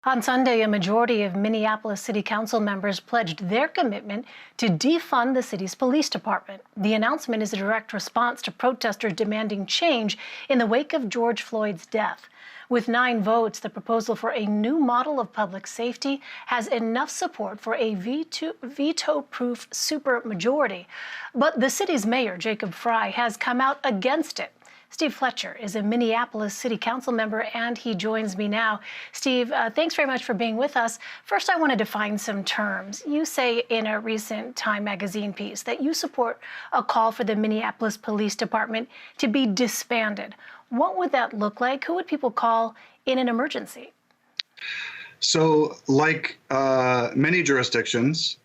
On Sunday, a majority of Minneapolis City Council members pledged their commitment to defund the city's police department. The announcement is a direct response to protesters demanding change in the wake of George Floyd's death. With 9 votes, the proposal for a new model of public safety has enough support for a veto-proof supermajority. But the city's mayor, Jacob Frey, has come out against it. Steve Fletcher is a Minneapolis City Council member, and he joins me now. Steve, thanks very much for being with us. First, I want to define some terms. You say in a recent Time magazine piece that you support a call for the Minneapolis Police Department to be disbanded. What would that look like? Who would people call in an emergency? So, like many jurisdictions,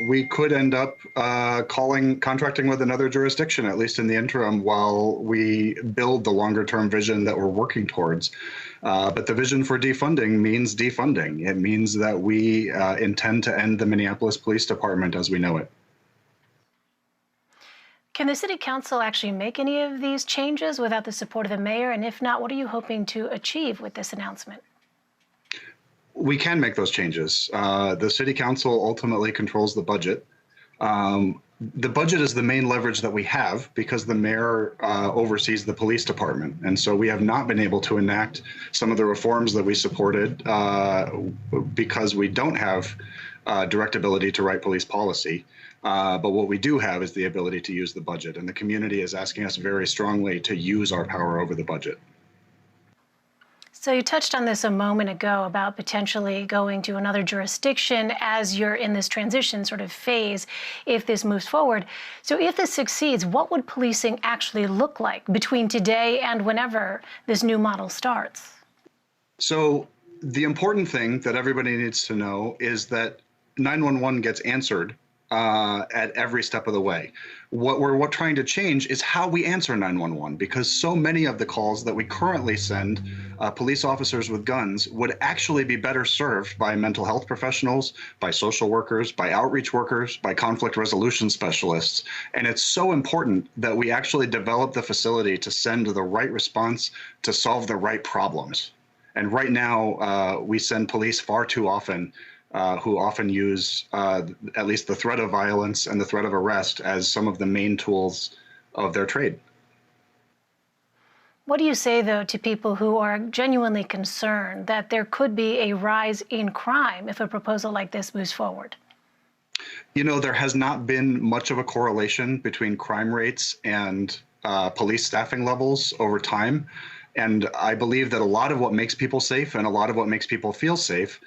we could end up contracting with another jurisdiction, at least in the interim, while we build the longer-term vision that we're working towards. But the vision for defunding means defunding. It means that we intend to end the Minneapolis Police Department as we know it. Can the City Council actually make any of these changes without the support of the mayor? And if not, what are you hoping to achieve with this announcement? We can make those changes. The City Council ultimately controls the budget. The budget is the main leverage that we have because the mayor oversees the police department. And so we have not been able to enact some of the reforms that we supported because we don't have direct ability to write police policy. But what we do have is the ability to use the budget. And the community is asking us very strongly to use our power over the budget. So you touched on this a moment ago about potentially going to another jurisdiction as you're in this transition sort of phase if this moves forward. So if this succeeds, what would policing actually look like between today and whenever this new model starts? So the important thing that everybody needs to know is that 911 gets answered at every step of the way. What we're trying to change is how we answer 911, because so many of the calls that we currently send police officers with guns would actually be better served by mental health professionals, by social workers, by outreach workers, by conflict resolution specialists. And it's so important that we actually develop the facility to send the right response to solve the right problems. And right now, we send police far too often who often use at least the threat of violence and the threat of arrest as some of the main tools of their trade. What do you say, though, to people who are genuinely concerned that there could be a rise in crime if a proposal like this moves forward? You know, there has not been much of a correlation between crime rates and police staffing levels over time. And I believe that a lot of what makes people safe and a lot of what makes people feel safe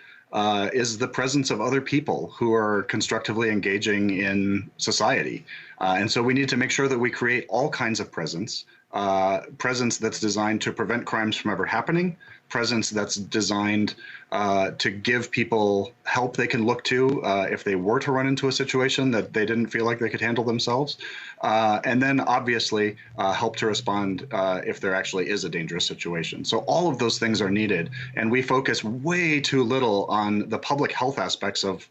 is the presence of other people who are constructively engaging in society. And so we need to make sure that we create all kinds of presence that's designed to prevent crimes from ever happening, presence that's designed to give people help they can look to if they were to run into a situation that they didn't feel like they could handle themselves, and then obviously help to respond if there actually is a dangerous situation. So all of those things are needed, and we focus way too little on the public health aspects of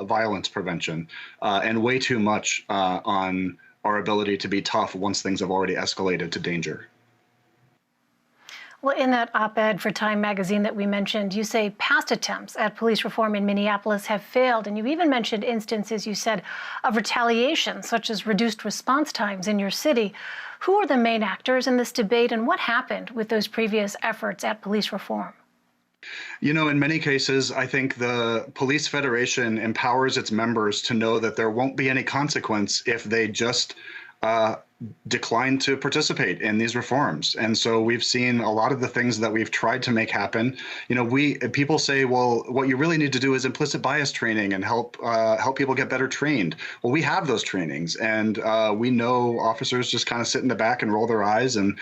violence prevention and way too much on our ability to be tough once things have already escalated to danger. Well, in that op-ed for Time magazine that we mentioned, you say past attempts at police reform in Minneapolis have failed. And you even mentioned instances, you said, of retaliation, such as reduced response times in your city. Who are the main actors in this debate, and what happened with those previous efforts at police reform? You know, in many cases, I think the Police Federation empowers its members to know that there won't be any consequence if they just decline to participate in these reforms. And so we've seen a lot of the things that we've tried to make happen. You know, people say, well, what you really need to do is implicit bias training and help people get better trained. Well, we have those trainings, and we know officers just kind of sit in the back and roll their eyes, and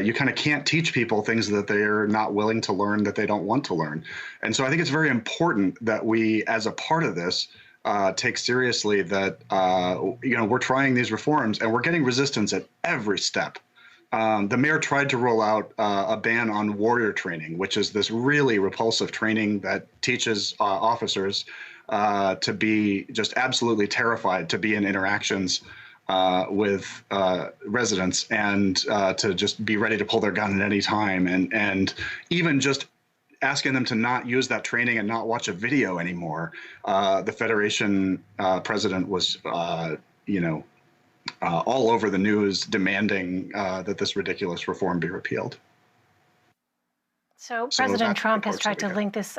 you kind of can't teach people things that they're not willing to learn, that they don't want to learn. And so I think it's very important that we, as a part of this, take seriously that we're trying these reforms and we're getting resistance at every step. The mayor tried to roll out a ban on warrior training, which is this really repulsive training that teaches officers to be just absolutely terrified to be in interactions with residents and to just be ready to pull their gun at any time, and even just asking them to not use that training and not watch a video anymore. The Federation president was, all over the news demanding that this ridiculous reform be repealed. So President Trump has tried to link this.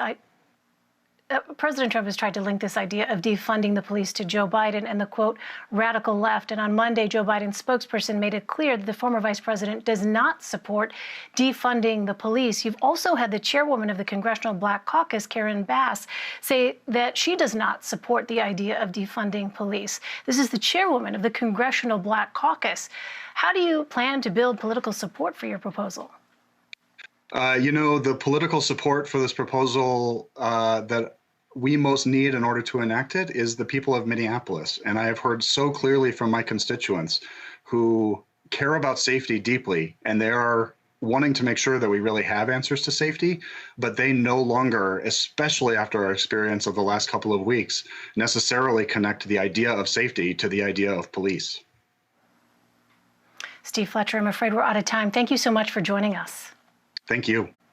President Trump has tried to link this idea of defunding the police to Joe Biden and the, quote, radical left. And on Monday, Joe Biden's spokesperson made it clear that the former vice president does not support defunding the police. You've also had the chairwoman of the Congressional Black Caucus, Karen Bass, say that she does not support the idea of defunding police. This is the chairwoman of the Congressional Black Caucus. How do you plan to build political support for your proposal? The political support for this proposal that we most need in order to enact it is the people of Minneapolis. And I have heard so clearly from my constituents who care about safety deeply, and they are wanting to make sure that we really have answers to safety, but they no longer, especially after our experience of the last couple of weeks, necessarily connect the idea of safety to the idea of police. Steve Fletcher, I'm afraid we're out of time. Thank you so much for joining us. Thank you.